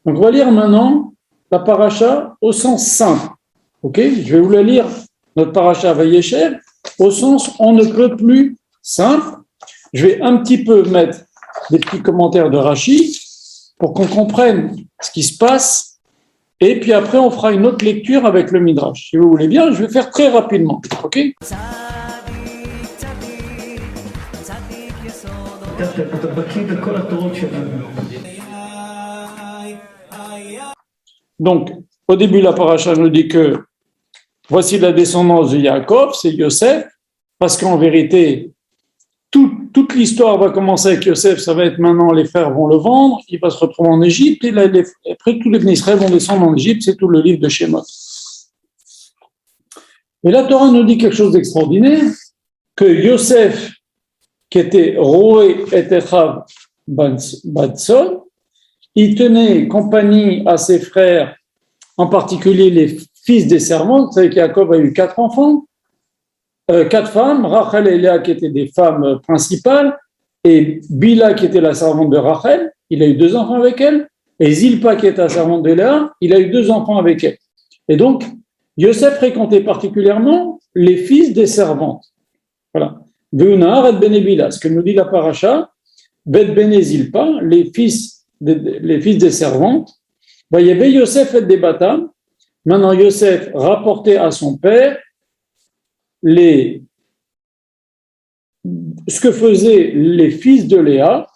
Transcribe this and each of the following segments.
Donc, on va lire maintenant la paracha au sens simple. Ok? Je vais vous la lire, notre paracha Vayeshev, au sens on ne peut plus simple. Je vais un petit peu mettre des petits commentaires de Rashi pour qu'on comprenne ce qui se passe. Et puis après, on fera une autre lecture avec le Midrash. Si vous voulez bien, je vais faire très rapidement. Ok? Donc, au début, la paracha nous dit que voici la descendance de Yaakov, c'est Yosef, parce qu'en vérité, toute l'histoire va commencer avec Yosef, ça va être maintenant, les frères vont le vendre, il va se retrouver en Égypte, et là, après, tous les Bnei Israël vont descendre en Égypte, c'est tout le livre de Shemot. Et la Torah nous dit quelque chose d'extraordinaire, que Yosef, qui était Roé et Echav Batson, il tenait compagnie à ses frères, en particulier les fils des servantes. Vous savez qu'Yaakov a eu 4 enfants, 4 femmes, Rachel et Léa qui étaient des femmes principales, et Bila qui était la servante de Rachel, il a eu 2 enfants avec elle, et Zilpa qui était la servante de Léa, il a eu 2 enfants avec elle. Et donc, Yosef fréquentait particulièrement les fils des servantes. Voilà. Veunahar et Bene Bila, ce que nous dit la paracha, Bet Bene Zilpa, les fils des servantes, il y avait Yosef et des Batam. Maintenant, Yosef rapportait à son père ce que faisaient les fils de Léa,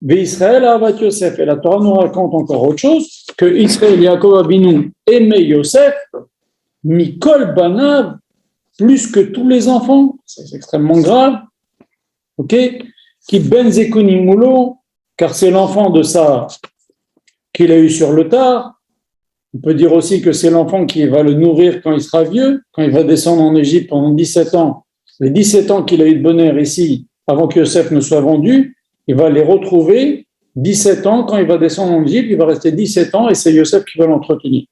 Israël Avat Yosef. Et la Torah nous raconte encore autre chose, que Israël Yaakov Avinu aimait Yosef, Mikol Banav, plus que tous les enfants. C'est extrêmement grave. Ok? Qui Ben Zekuni Moulo, car c'est l'enfant de ça qu'il a eu sur le tard. On peut dire aussi que c'est l'enfant qui va le nourrir quand il sera vieux, quand il va descendre en Égypte pendant 17 ans. Les 17 ans qu'il a eu de bonheur ici, avant que Yosef ne soit vendu, il va les retrouver 17 ans. Quand il va descendre en Égypte, il va rester 17 ans et c'est Yosef qui va l'entretenir.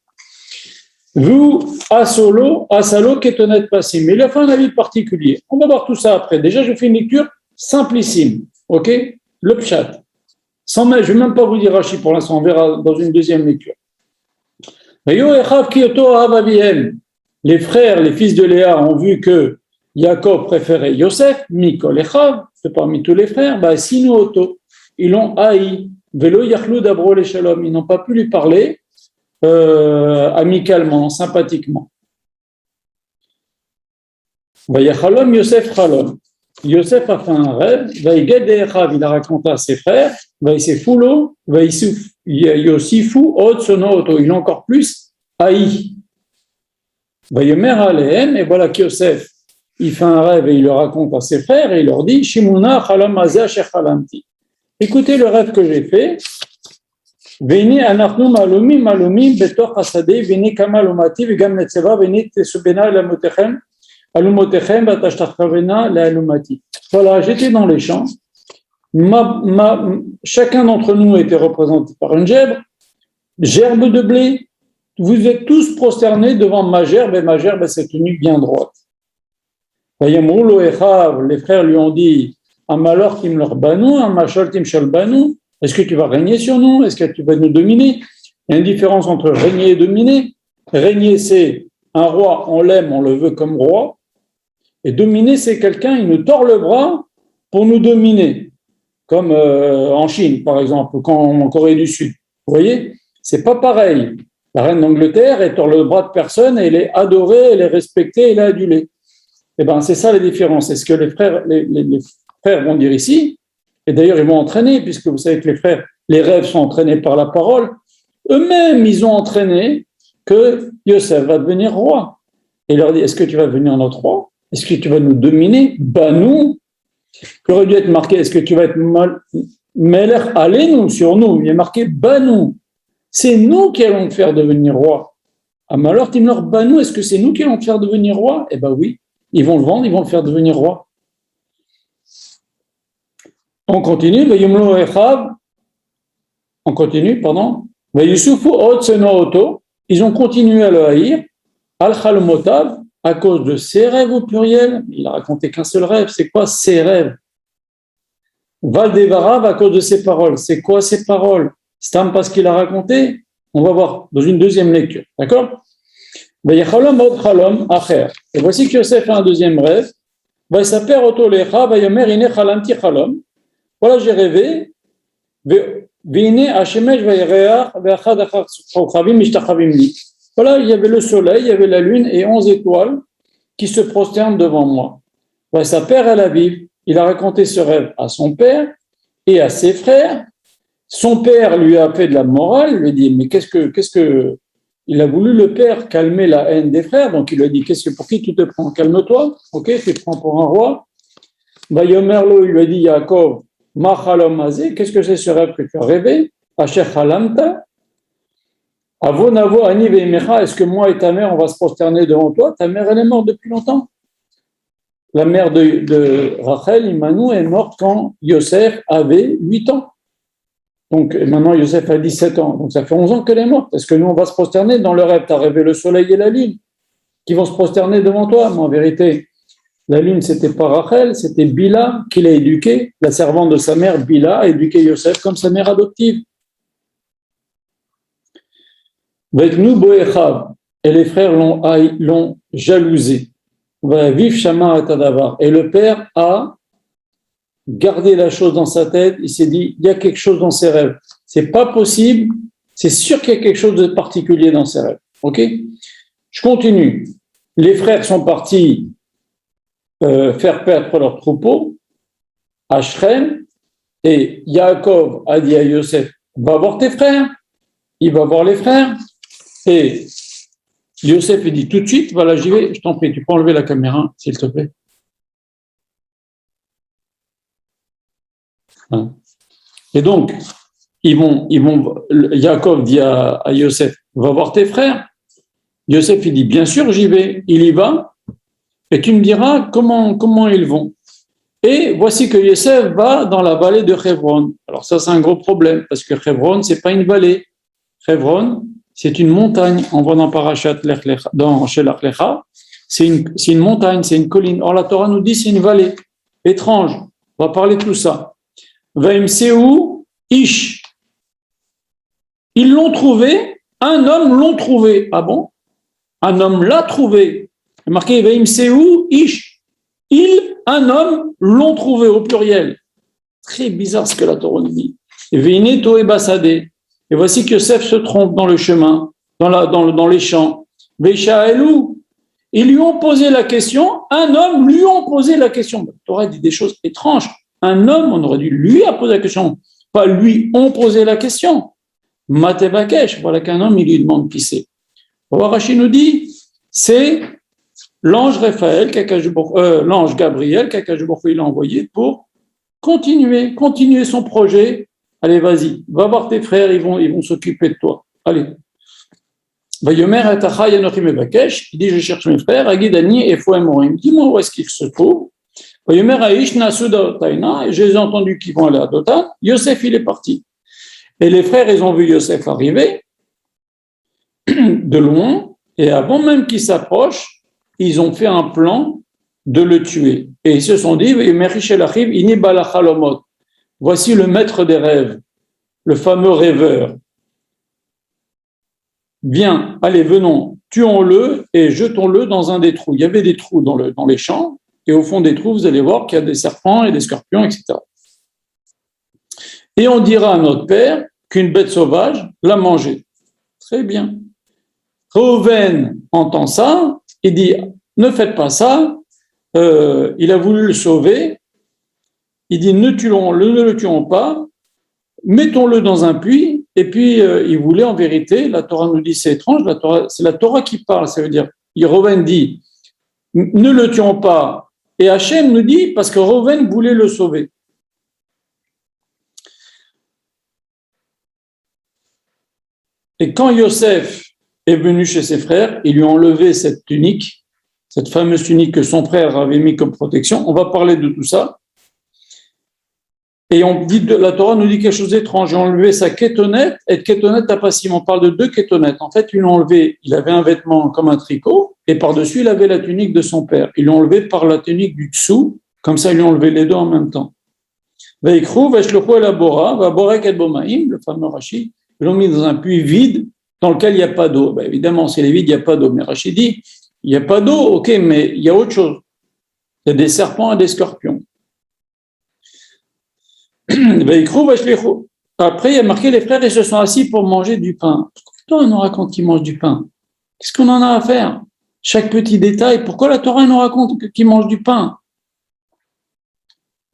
Vous, Asalo, qui est honnête passé, mais il a fait un avis particulier. On va voir tout ça après. Déjà, je fais une lecture simplissime. Ok? Le pshat. Je ne vais même pas vous dire Rashi pour l'instant, on verra dans une deuxième lecture. Les frères, les fils de Léa ont vu que Yaakov préférait Yosef, Mikol Echav, c'est parmi tous les frères, Sinu Oto, ils l'ont haï, Velo Yachlou Dabro les Shalom, ils n'ont pas pu lui parler amicalement, sympathiquement. Vayachalom Yosef Chalom. Yosef a fait un rêve, il a raconté à ses frères, Yosifu Otsono Oto, il a encore plus haï. Et voilà qu'Yosef, il fait un rêve et il le raconte à ses frères et il leur dit Shimuna Chalam Azeh Shechalamti. Écoutez le rêve que j'ai fait. Veni anachnu malumi betor hasadeh veni kamalomati vegam netzeva veni tesubena lamotechem alumotechem batashtarchavena laalumati. Voilà, j'étais dans les champs. Chacun d'entre nous était représenté par une gerbe de blé. Vous êtes tous prosternés devant ma gerbe, et ma gerbe s'est tenue bien droite. Les frères lui ont dit Amalor tim leur banou, Amachol tim shol banou. Est-ce que tu vas régner sur nous? Est-ce que tu vas nous dominer? Il y a une différence entre régner et dominer. Régner, c'est un roi, on l'aime, on le veut comme roi. Et dominer, c'est quelqu'un, il nous tord le bras pour nous dominer. Comme en Chine, par exemple, ou en Corée du Sud. Vous voyez? C'est pas pareil. La reine d'Angleterre, elle tord le bras de personne, et elle est adorée, elle est respectée, elle est adulée. Eh bien, c'est ça la différence. C'est ce que les frères vont dire ici. Et d'ailleurs, ils vont entraîner, puisque vous savez que les frères, les rêves sont entraînés par la parole. Eux-mêmes, ils ont entraîné que Yosef va devenir roi. Et il leur dit, est-ce que tu vas devenir notre roi? Est-ce que tu vas nous dominer? Nous, qui aurait dû être marqué, est-ce que tu vas être Melech Aleinu sur nous? Il est marqué nous. C'est nous qui allons te faire devenir roi. Ah, mais alors, Timlor Banou, est-ce que c'est nous qui allons te faire devenir roi? Eh bien oui, ils vont le vendre, ils vont le faire devenir roi. On continue, ils ont continué à le haïr, Al-Khalmotav, à cause de ses rêves au pluriel. Il a raconté qu'un seul rêve. C'est quoi ses rêves? Valdevarav, à cause de ses paroles. C'est quoi ses paroles? Stam parce qu'il a raconté. On va voir dans une deuxième lecture. D'accord? Et voici que Yosef a un deuxième rêve. Voilà, j'ai rêvé. Voilà, il y avait le soleil, il y avait la lune et 11 étoiles qui se prosternent devant moi. Voilà, sa père, elle a vu. Il a raconté ce rêve à son père et à ses frères. Son père lui a fait de la morale, il lui a dit, mais qu'est-ce que, il a voulu le père calmer la haine des frères, donc il lui a dit, pour qui tu te prends? Calme-toi, ok, tu te prends pour un roi. Yomerlo, il lui a dit, Yaakov, ma chalom hazé, qu'est-ce que c'est ce rêve que tu as rêvé? Asher chalamta, avonavo ani veimecha, est-ce que moi et ta mère, on va se prosterner devant toi? Ta mère, elle est morte depuis longtemps. La mère de Rachel, Immanou, est morte quand Yosef avait 8 ans. Donc maintenant, Yosef a 17 ans. Donc ça fait 11 ans qu'elle est morte. Est-ce que nous, on va se prosterner dans le rêve? Tu as rêvé le soleil et la lune qui vont se prosterner devant toi. Mais en vérité, la lune, c'était pas Rachel, c'était Bila qui l'a éduqué. La servante de sa mère, Bila, a éduqué Yosef comme sa mère adoptive. Avec nous, Boechav, et les frères l'ont jalousé. Vive Shama Atadavar. Et le père a gardé la chose dans sa tête. Il s'est dit, il y a quelque chose dans ses rêves. C'est pas possible. C'est sûr qu'il y a quelque chose de particulier dans ses rêves. Ok? Je continue. Les frères sont partis faire perdre leur troupeau à Shrem. Et Yaakov a dit à Yosef, va voir tes frères. Il va voir les frères. Et Yosef il dit tout de suite, voilà, j'y vais, je t'en prie, tu peux enlever la caméra, s'il te plaît. Et donc, Yaakov dit à Yosef, va voir tes frères. Yosef, il dit, bien sûr, j'y vais. Il y va, et tu me diras comment ils vont. Et voici que Yosef va dans la vallée de Hebron. Alors ça, c'est un gros problème, parce que Hebron, c'est pas une vallée. Hebron, c'est une montagne. On voit dans Parashat dans Shelach Lecha, c'est une montagne, c'est une colline. Or, la Torah nous dit c'est une vallée. Étrange. On va parler de tout ça. Vaimseu Ish. Ils l'ont trouvé, un homme l'ont trouvé. Ah bon? Un homme l'a trouvé. C'est marqué Vaimseu Ish. Un homme l'ont trouvé au pluriel. Très bizarre ce que la Torah nous dit. Veine Toé Basadé. Et voici que Yosef se trompe dans le chemin, dans les champs. Veishaelou, ils lui ont posé la question, un homme lui ont posé la question. La Torah dit des choses étranges. Un homme, on aurait dû lui a posé la question, pas lui ont posé la question. Matebakesh, voilà qu'un homme, il lui demande qui c'est. Rashi nous dit, c'est l'ange Raphaël, l'ange Gabriel, qu'Akadosh il a envoyé pour continuer son projet. Allez, vas-y, va voir tes frères, ils vont s'occuper de toi. Allez. Il dit, je cherche mes frères, Agidani et Fouemorim. Dis-moi où est-ce qu'ils se trouvent. Et je les ai entendus qu'ils vont aller à Dotan. Yosef, il est parti. Et les frères, ils ont vu Yosef arriver de loin, et avant même qu'il s'approche, ils ont fait un plan de le tuer. Et ils se sont dit, voici le maître des rêves, le fameux rêveur. Viens, allez, venons, tuons-le et jetons-le dans un des trous. Il y avait des trous dans les champs, et au fond des trous, vous allez voir qu'il y a des serpents et des scorpions, etc. Et on dira à notre père qu'une bête sauvage l'a mangé. Très bien. Reuven entend ça, il dit, ne faites pas ça, il a voulu le sauver, il dit, ne le tuons pas, mettons-le dans un puits, et puis il voulait en vérité, la Torah nous dit, c'est étrange, c'est la Torah qui parle, ça veut dire, Reuven dit, ne le tuons pas, et Hachem nous dit, parce que Reuven voulait le sauver. Et quand Yosef est venu chez ses frères, ils lui ont enlevé cette tunique, cette fameuse tunique que son frère avait mis comme protection. On va parler de tout ça. Et la Torah nous dit quelque chose d'étrange. Ils ont enlevé sa kétonnette, et kétonnette tapassim. On parle de 2 kétonnettes. En fait, ils l'ont enlevé. Il avait un vêtement comme un tricot, et par-dessus, il avait la tunique de son père. Ils l'ont enlevé par la tunique du dessous, comme ça, ils lui ont enlevé les deux en même temps. Le fameux Rashi, Ils l'ont mis dans un puits vide dans lequel il n'y a pas d'eau. Ben, évidemment, s'il est vide, il n'y a pas d'eau. Mais Rachid dit, il n'y a pas d'eau, ok, mais il y a autre chose. Il y a des serpents et des scorpions. Après, il y a marqué, les frères, ils se sont assis pour manger du pain. Pourquoi on nous raconte qu'ils mangent du pain? Qu'est-ce qu'on en a à faire? Chaque petit détail. Pourquoi la Torah nous raconte qu'ils mangent du pain?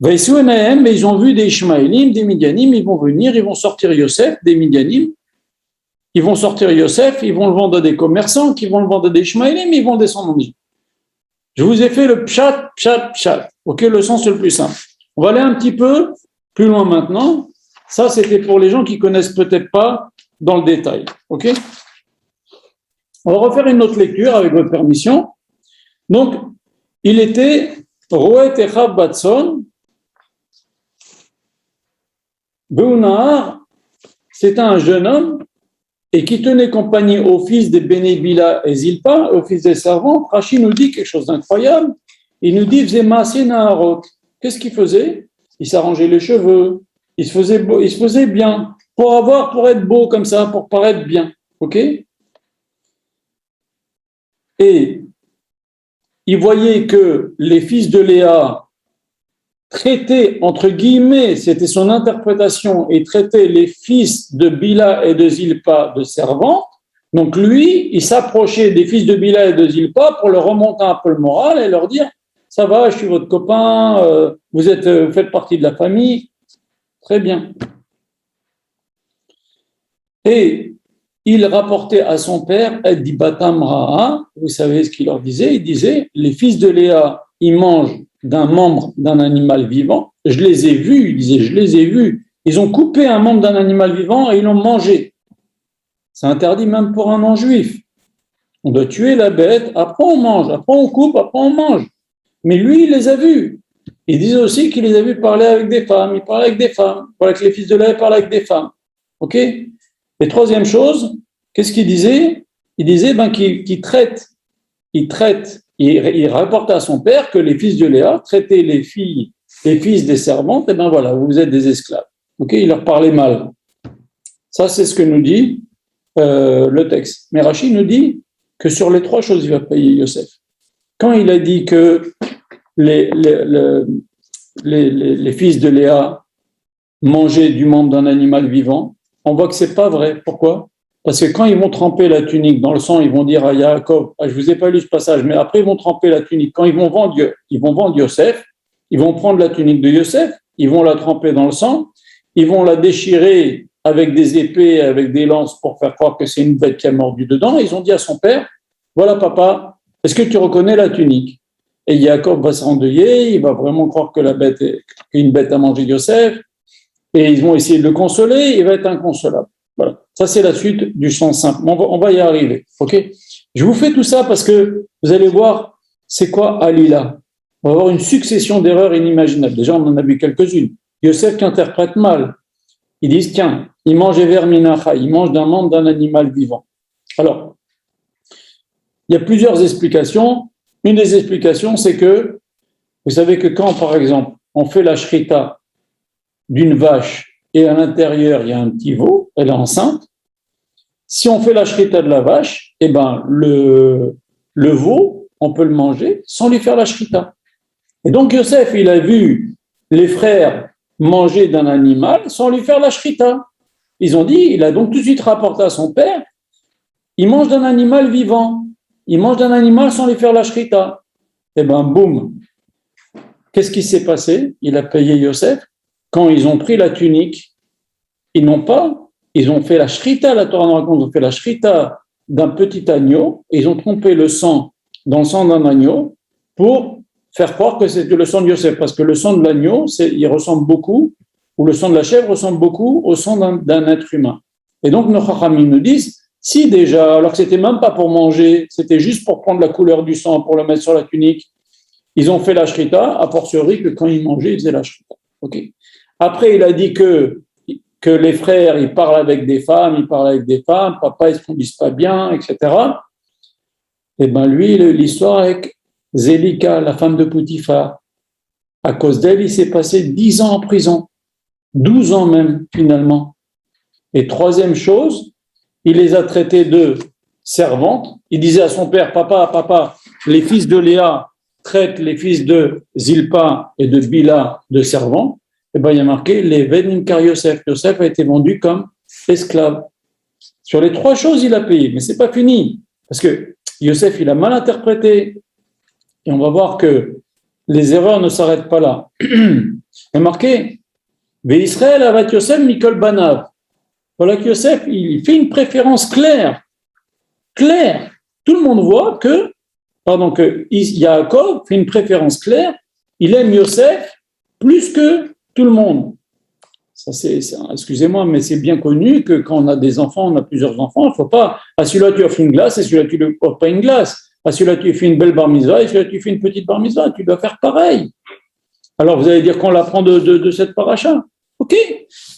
Mais ils ont vu des Ishmaélim, des Midianim, ils vont venir, ils vont sortir Yosef, des Midianim, ils vont sortir Yosef, ils vont le vendre à des commerçants, qui vont le vendre à des Ishmaélim, ils vont descendre en Égypte. Je vous ai fait le pshat. Ok, le sens le plus simple. On va aller un petit peu plus loin maintenant. Ça, c'était pour les gens qui connaissent peut-être pas dans le détail. Ok? On va refaire une autre lecture avec votre permission. Donc, il était Roet Echav Batson, Beunahar, c'était un jeune homme et qui tenait compagnie au fils de Béné Bila et Zilpa, au fils des servantes. Rachid nous dit quelque chose d'incroyable. Il nous dit Vzemaasé Naharot. Qu'est-ce qu'il faisait? Il s'arrangeait les cheveux, il se faisait bien pour être beau comme ça, pour paraître bien. Ok? Et il voyait que les fils de Léa traitaient, entre guillemets, c'était son interprétation, et traitaient les fils de Bila et de Zilpa de servantes. Donc lui, il s'approchait des fils de Bila et de Zilpa pour leur remonter un peu le moral et leur dire « Ça va, je suis votre copain, vous faites partie de la famille. » Très bien. Et il rapportait à son père, Edi Batam Ra'a, vous savez ce qu'il leur disait? Il disait, les fils de Léa, ils mangent d'un membre d'un animal vivant. Je les ai vus, il disait, je les ai vus. Ils ont coupé un membre d'un animal vivant et ils l'ont mangé. C'est interdit même pour un non-juif. On doit tuer la bête, après on mange, après on coupe, après on mange. Mais lui, il les a vus. Il disait aussi qu'il les a vus parler avec des femmes. Il parlait avec des femmes. Il parlait avec les fils de Léa, il parlait avec des femmes. Ok? Et troisième chose, qu'est-ce qu'il disait? Il disait il rapportait à son père que les fils de Léa traitaient les fils des servantes, et ben voilà, vous êtes des esclaves. Ok? Il leur parlait mal. Ça, c'est ce que nous dit le texte. Mais Rachid nous dit que sur les trois choses, il va payer Yosef. Quand il a dit que les fils de Léa mangeaient du membre d'un animal vivant, on voit que c'est pas vrai. Pourquoi? Parce que quand ils vont tremper la tunique dans le sang, ils vont dire à Yaakov, je vous ai pas lu ce passage, mais après ils vont tremper la tunique. Quand ils vont vendre Yosef, ils vont prendre la tunique de Yosef, ils vont la tremper dans le sang, ils vont la déchirer avec des épées, avec des lances pour faire croire que c'est une bête qui a mordu dedans. Et ils ont dit à son père, voilà papa, est-ce que tu reconnais la tunique? Et Yaakov va s'endeuiller, il va vraiment croire que qu'une bête a mangé Yosef. Et ils vont essayer de le consoler, il va être inconsolable. Voilà. Ça, c'est la suite du sens simple. On va y arriver. Ok? Je vous fais tout ça parce que vous allez voir, c'est quoi Alila? On va avoir une succession d'erreurs inimaginables. Déjà, on en a vu quelques-unes. Yosef qui interprète mal. Ils disent, tiens, il mange Verminacha, il mange d'un membre d'un animal vivant. Alors, il y a plusieurs explications. Une des explications, c'est que, vous savez que quand, par exemple, on fait la shrita d'une vache et à l'intérieur, il y a un petit veau, elle est enceinte. Si on fait la shrita de la vache, eh ben, le veau, on peut le manger sans lui faire la shrita. Et donc, Yosef, il a vu les frères manger d'un animal sans lui faire la shrita. Ils ont dit, il a donc tout de suite rapporté à son père, il mange d'un animal vivant, il mange d'un animal sans lui faire la shrita. Eh ben, boum. Qu'est-ce qui s'est passé? Il a payé Yosef. Quand ils ont pris la tunique, ils ont fait la shrita, la Torah nous raconte, ils ont fait la shrita d'un petit agneau, et ils ont trompé le sang dans le sang d'un agneau pour faire croire que c'était le sang de Yosef, parce que le sang de l'agneau, il ressemble beaucoup, ou le sang de la chèvre ressemble beaucoup au sang d'un être humain. Et donc nos chachamim nous disent, si déjà, alors que c'était même pas pour manger, c'était juste pour prendre la couleur du sang, pour le mettre sur la tunique, ils ont fait la shrita, a fortiori que quand ils mangeaient, ils faisaient la shrita. Ok. Après, il a dit que les frères, ils parlent avec des femmes, papa, ils se conduisent pas bien, etc. Et bien lui, l'histoire avec Zélika, la femme de Potiphar, à cause d'elle, il s'est passé 10 ans en prison, 12 ans même, finalement. Et troisième chose, il les a traités de servantes. Il disait à son père, papa, les fils de Léa traitent les fils de Zilpa et de Bila de servants. Et bien, il y a marqué, les Veninkar Yosef. Yosef a été vendu comme esclave. Sur les trois choses, il a payé. Mais ce n'est pas fini. Parce que Yosef, il a mal interprété. Et on va voir que les erreurs ne s'arrêtent pas là. Il y a marqué, Israël avat Yosef Mikol Banav. Voilà que Yosef, il fait une préférence claire. Claire. Tout le monde voit que Yaakov fait une préférence claire. Il aime Yosef plus que tout le monde. Ça, excusez-moi, mais c'est bien connu que quand on a des enfants, on a plusieurs enfants, il ne faut pas, à celui-là tu offres une glace et celui-là tu ne lui offres pas une glace. À celui-là tu fais une belle bar mitzvah et celui-là tu fais une petite bar mitzvah. Tu dois faire pareil. Alors vous allez dire qu'on l'apprend de cette paracha. Ok,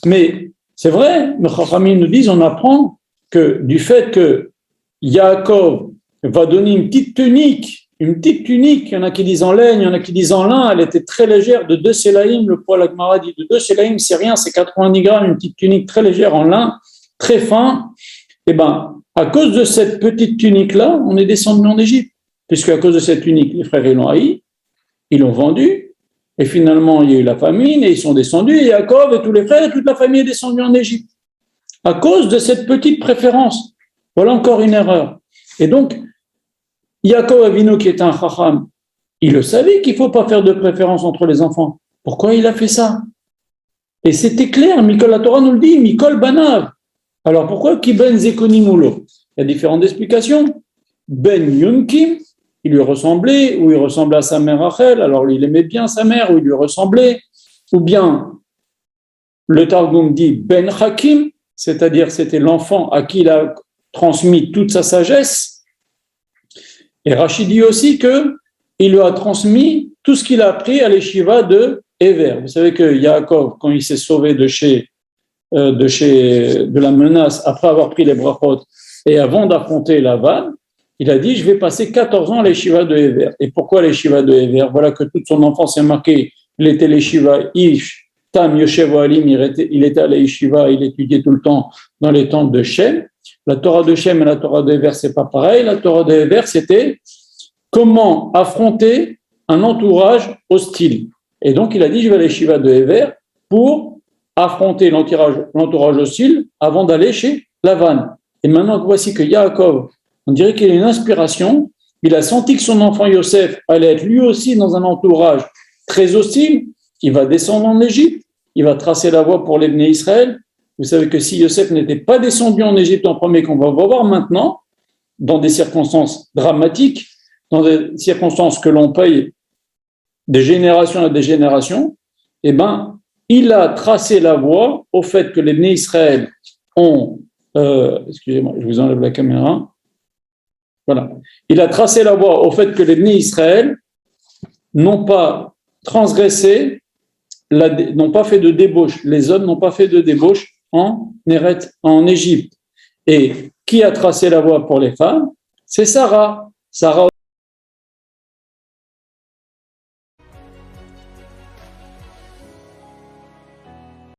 mais c'est vrai, nos Chachamim nous disent, on apprend que du fait que Yaakov va donner une petite tunique, il y en a qui disent en laine, il y en a qui disent en lin, elle était très légère, de 2 sélaïm, le poids, la Gemara dit de 2 sélaïm, c'est rien, c'est 90 grammes, une petite tunique très légère en lin, très fin. Eh bien, à cause de cette petite tunique-là, on est descendu en Égypte, puisque à cause de cette tunique, les frères ils l'ont haï, ils l'ont vendue, et finalement, il y a eu la famine, et ils sont descendus, et Yaakov et tous les frères, et toute la famille est descendue en Égypte. À cause de cette petite préférence. Voilà encore une erreur. Et donc, Yaakov Avinu, qui est un chacham, il le savait qu'il ne faut pas faire de préférence entre les enfants. Pourquoi il a fait ça? Et c'était clair, Mikol, la Torah nous le dit, Mikol Banav. Alors pourquoi Ki ben Zekonimulo? Il y a différentes explications. Ben Yunkim, il lui ressemblait, ou il ressemblait à sa mère Rachel, alors il aimait bien sa mère, ou il lui ressemblait, ou bien le Targum dit Ben Hakim, c'est-à-dire c'était l'enfant à qui il a transmis toute sa sagesse. Et Rachid dit aussi qu'il lui a transmis tout ce qu'il a appris à l'Eshiva de Ever. Vous savez que Yaakov, quand il s'est sauvé de la menace, après avoir pris les brachot, et avant d'affronter Lavan, il a dit, je vais passer 14 ans à l'Eshiva de Ever. Et pourquoi l'Eshiva de Ever? Voilà que toute son enfance est marquée. Il était l'Eshiva Ish, Tam, Yoshev, Alim, il était à l'Eshiva, il étudiait tout le temps dans les temples de Shem. La Torah de Shem et la Torah de Ever, c'est pas pareil. La Torah de Ever, c'était comment affronter un entourage hostile. Et donc, il a dit, je vais à l'Eshiva de Ever pour affronter l'entourage hostile avant d'aller chez Lavan. Et maintenant, voici que Yaakov, on dirait qu'il a une inspiration. Il a senti que son enfant Yosef allait être lui aussi dans un entourage très hostile. Il va descendre en Égypte. Il va tracer la voie pour les Bnei Israël. Vous savez que si Yosef n'était pas descendu en Égypte en premier, qu'on va voir maintenant, dans des circonstances dramatiques, dans des circonstances que l'on paye de génération à des générations, eh ben, il a tracé la voie au fait que les Bnei Israël ont... excusez-moi, je vous enlève la caméra. Voilà. Il a tracé la voie au fait que les Bnei Israël n'ont pas transgressé, n'ont pas fait de débauche. Les hommes n'ont pas fait de débauche en Égypte. Et qui a tracé la voie pour les femmes? C'est Sarah. Sarah